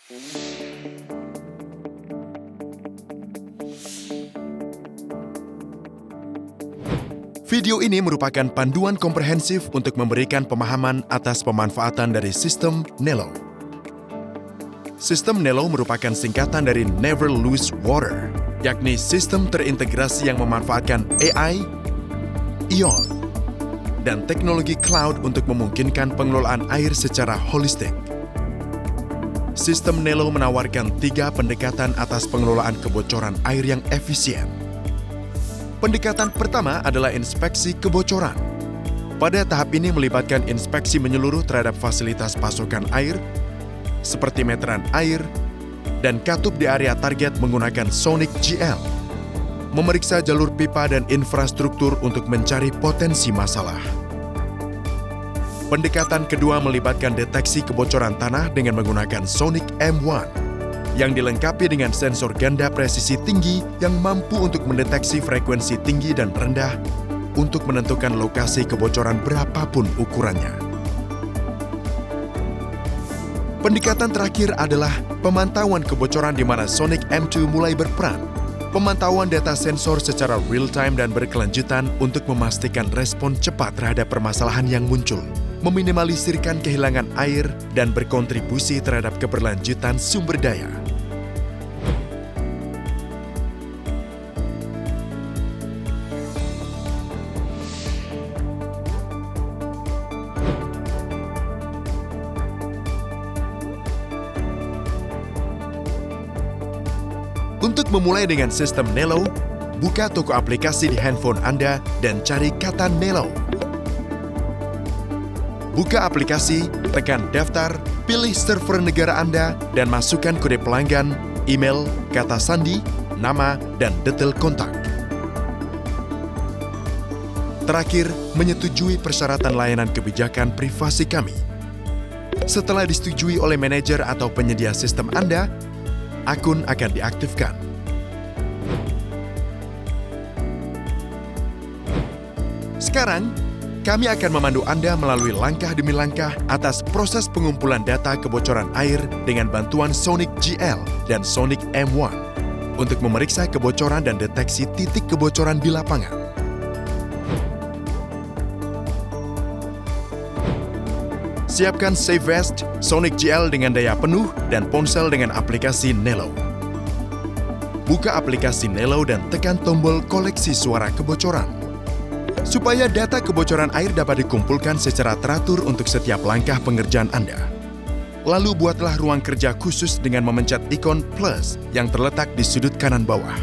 Video ini merupakan panduan komprehensif untuk memberikan pemahaman atas pemanfaatan dari sistem NELO. Sistem NELO merupakan singkatan dari Never Lose Water, yakni sistem terintegrasi yang memanfaatkan AI, IoT, dan teknologi cloud untuk memungkinkan pengelolaan air secara holistik. Sistem NELO menawarkan 3 pendekatan atas pengelolaan kebocoran air yang efisien. Pendekatan pertama adalah inspeksi kebocoran. Pada tahap ini melibatkan inspeksi menyeluruh terhadap fasilitas pasokan air, seperti meteran air, dan katup di area target menggunakan Sonic GL. Memeriksa jalur pipa dan infrastruktur untuk mencari potensi masalah. Pendekatan kedua melibatkan deteksi kebocoran tanah dengan menggunakan Sonic M1. Yang dilengkapi dengan sensor ganda presisi tinggi yang mampu untuk mendeteksi frekuensi tinggi dan rendah untuk menentukan lokasi kebocoran berapapun ukurannya. Pendekatan terakhir adalah pemantauan kebocoran di mana Sonic M2 mulai berperan. Pemantauan data sensor secara real-time dan berkelanjutan untuk memastikan respon cepat terhadap permasalahan yang muncul, meminimalisirkan kehilangan air, dan berkontribusi terhadap keberlanjutan sumber daya. Untuk memulai dengan sistem NELO, buka toko aplikasi di handphone Anda dan cari kata NELO. Buka aplikasi, tekan daftar, pilih server negara Anda, dan masukkan kode pelanggan, email, kata sandi, nama, dan detail kontak. Terakhir, menyetujui persyaratan layanan kebijakan privasi kami. Setelah disetujui oleh manajer atau penyedia sistem Anda, akun akan diaktifkan. Sekarang, kami akan memandu Anda melalui langkah demi langkah atas proses pengumpulan data kebocoran air dengan bantuan Sonic GL dan Sonic M1 untuk memeriksa kebocoran dan deteksi titik kebocoran di lapangan. Siapkan Save Vest, Sonic GL dengan daya penuh, dan ponsel dengan aplikasi NELO. Buka aplikasi NELO dan tekan tombol koleksi suara kebocoran. Supaya data kebocoran air dapat dikumpulkan secara teratur untuk setiap langkah pengerjaan Anda. Lalu buatlah ruang kerja khusus dengan memencet ikon plus yang terletak di sudut kanan bawah.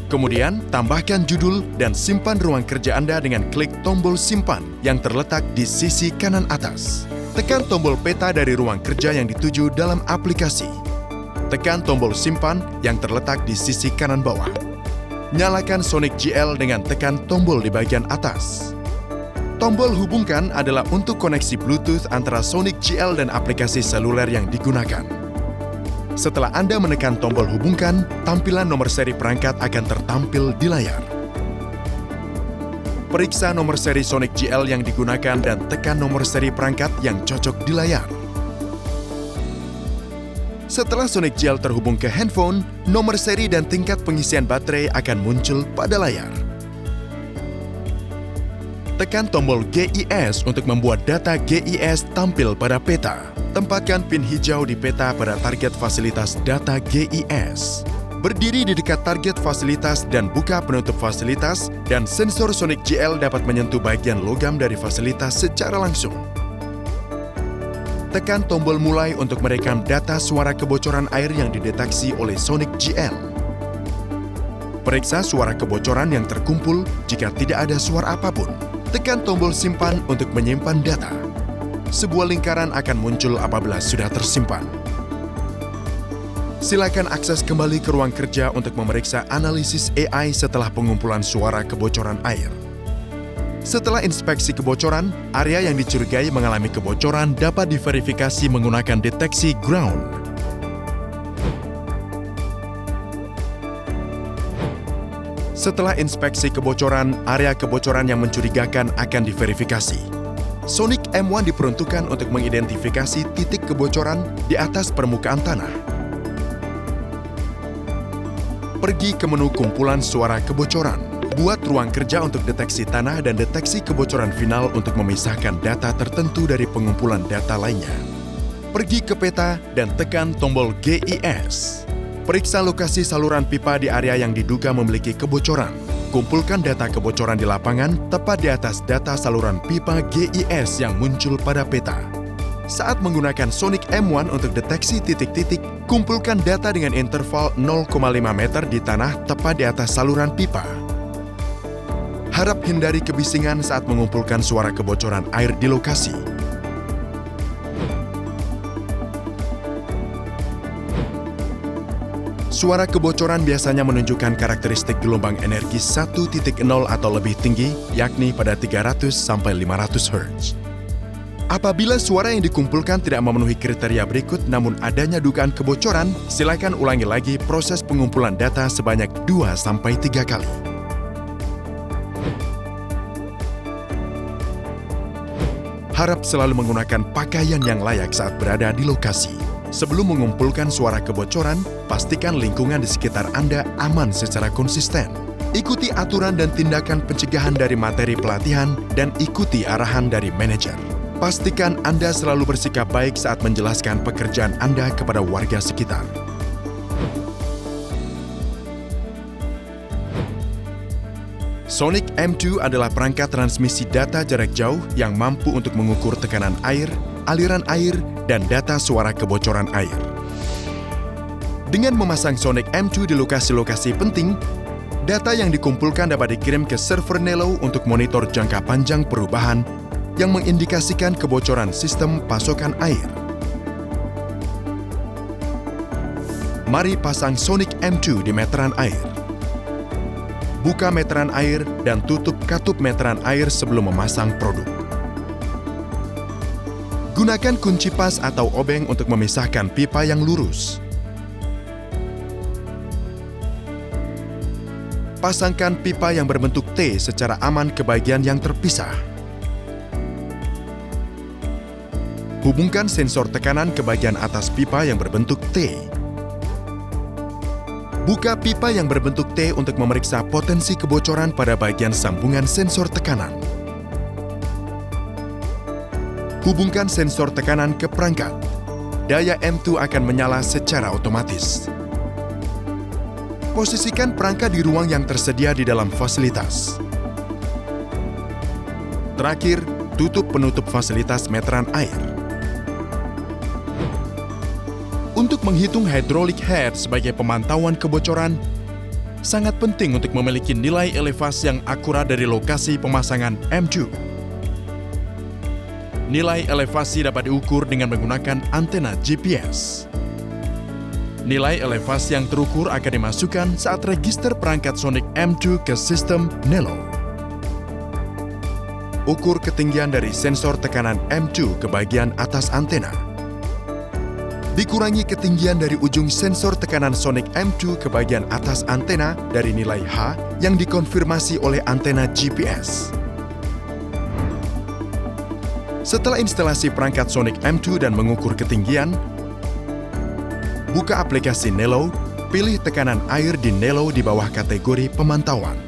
Kemudian, tambahkan judul dan simpan ruang kerja Anda dengan klik tombol simpan yang terletak di sisi kanan atas. Tekan tombol peta dari ruang kerja yang dituju dalam aplikasi. Tekan tombol simpan yang terletak di sisi kanan bawah. Nyalakan Sonic GL dengan tekan tombol di bagian atas. Tombol hubungkan adalah untuk koneksi Bluetooth antara Sonic GL dan aplikasi seluler yang digunakan. Setelah Anda menekan tombol hubungkan, tampilan nomor seri perangkat akan tertampil di layar. Periksa nomor seri Sonic GL yang digunakan dan tekan nomor seri perangkat yang cocok di layar. Setelah Sonic GL terhubung ke handphone, nomor seri dan tingkat pengisian baterai akan muncul pada layar. Tekan tombol GIS untuk membuat data GIS tampil pada peta. Tempatkan pin hijau di peta pada target fasilitas data GIS. Berdiri di dekat target fasilitas dan buka penutup fasilitas, dan sensor Sonic GL dapat menyentuh bagian logam dari fasilitas secara langsung. Tekan tombol mulai untuk merekam data suara kebocoran air yang dideteksi oleh Sonic GL. Periksa suara kebocoran yang terkumpul jika tidak ada suara apapun. Tekan tombol simpan untuk menyimpan data. Sebuah lingkaran akan muncul apabila sudah tersimpan. Silakan akses kembali ke ruang kerja untuk memeriksa analisis AI setelah pengumpulan suara kebocoran air. Setelah inspeksi kebocoran, area yang dicurigai mengalami kebocoran dapat diverifikasi menggunakan deteksi ground. Setelah inspeksi kebocoran, area kebocoran yang mencurigakan akan diverifikasi. Sonic M1 diperuntukkan untuk mengidentifikasi titik kebocoran di atas permukaan tanah. Pergi ke menu kumpulan suara kebocoran. Buat ruang kerja untuk deteksi tanah dan deteksi kebocoran final untuk memisahkan data tertentu dari pengumpulan data lainnya. Pergi ke peta dan tekan tombol GIS. Periksa lokasi saluran pipa di area yang diduga memiliki kebocoran. Kumpulkan data kebocoran di lapangan tepat di atas data saluran pipa GIS yang muncul pada peta. Saat menggunakan Sonic M1 untuk deteksi titik-titik, kumpulkan data dengan interval 0,5 meter di tanah tepat di atas saluran pipa. Harap hindari kebisingan saat mengumpulkan suara kebocoran air di lokasi. Suara kebocoran biasanya menunjukkan karakteristik gelombang energi 1.0 atau lebih tinggi, yakni pada 300-500 Hz. Apabila suara yang dikumpulkan tidak memenuhi kriteria berikut namun adanya dugaan kebocoran, silakan ulangi lagi proses pengumpulan data sebanyak 2-3 kali. Harap selalu menggunakan pakaian yang layak saat berada di lokasi. Sebelum mengumpulkan suara kebocoran, pastikan lingkungan di sekitar Anda aman secara konsisten. Ikuti aturan dan tindakan pencegahan dari materi pelatihan dan ikuti arahan dari manajer. Pastikan Anda selalu bersikap baik saat menjelaskan pekerjaan Anda kepada warga sekitar. Sonic M2 adalah perangkat transmisi data jarak jauh yang mampu untuk mengukur tekanan air, aliran air, dan data suara kebocoran air. Dengan memasang Sonic M2 di lokasi-lokasi penting, data yang dikumpulkan dapat dikirim ke server Nelo untuk monitor jangka panjang perubahan yang mengindikasikan kebocoran sistem pasokan air. Mari pasang Sonic M2 di meteran air. Buka meteran air dan tutup katup meteran air sebelum memasang produk. Gunakan kunci pas atau obeng untuk memisahkan pipa yang lurus. Pasangkan pipa yang berbentuk T secara aman ke bagian yang terpisah. Hubungkan sensor tekanan ke bagian atas pipa yang berbentuk T. Buka pipa yang berbentuk T untuk memeriksa potensi kebocoran pada bagian sambungan sensor tekanan. Hubungkan sensor tekanan ke perangkat. Daya M2 akan menyala secara otomatis. Posisikan perangkat di ruang yang tersedia di dalam fasilitas. Terakhir, tutup penutup fasilitas meteran air. Untuk menghitung hydraulic head sebagai pemantauan kebocoran, sangat penting untuk memiliki nilai elevasi yang akurat dari lokasi pemasangan M2. Nilai elevasi dapat diukur dengan menggunakan antena GPS. Nilai elevasi yang terukur akan dimasukkan saat register perangkat Sonic M2 ke sistem Nelo. Ukur ketinggian dari sensor tekanan M2 ke bagian atas antena. Dikurangi ketinggian dari ujung sensor tekanan Sonic M2 ke bagian atas antena dari nilai H yang dikonfirmasi oleh antena GPS. Setelah instalasi perangkat Sonic M2 dan mengukur ketinggian, buka aplikasi Nelo, pilih tekanan air di Nelo di bawah kategori pemantauan.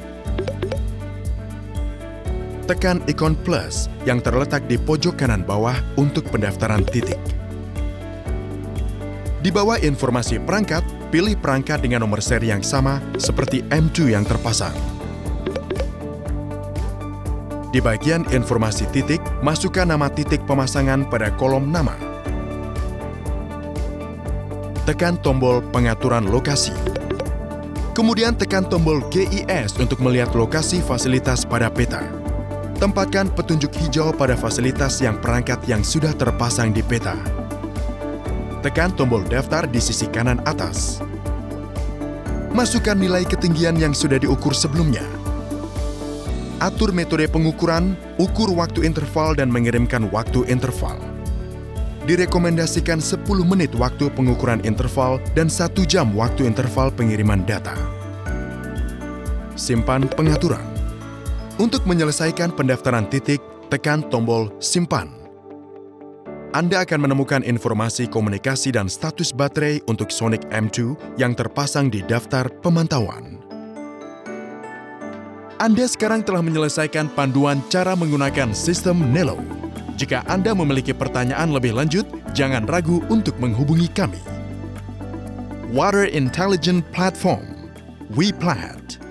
Tekan ikon plus yang terletak di pojok kanan bawah untuk pendaftaran titik. Di bawah informasi perangkat, pilih perangkat dengan nomor seri yang sama seperti M2 yang terpasang. Di bagian informasi titik, masukkan nama titik pemasangan pada kolom nama. Tekan tombol pengaturan lokasi. Kemudian tekan tombol GIS untuk melihat lokasi fasilitas pada peta. Tempatkan petunjuk hijau pada fasilitas yang perangkat yang sudah terpasang di peta. Tekan tombol daftar di sisi kanan atas. Masukkan nilai ketinggian yang sudah diukur sebelumnya. Atur metode pengukuran, ukur waktu interval dan mengirimkan waktu interval. Direkomendasikan 10 menit waktu pengukuran interval dan 1 jam waktu interval pengiriman data. Simpan pengaturan. Untuk menyelesaikan pendaftaran titik, tekan tombol simpan. Anda akan menemukan informasi komunikasi dan status baterai untuk Sonic M2 yang terpasang di daftar pemantauan. Anda sekarang telah menyelesaikan panduan cara menggunakan sistem Nelo. Jika Anda memiliki pertanyaan lebih lanjut, jangan ragu untuk menghubungi kami. Water Intelligent Platform, WePlat.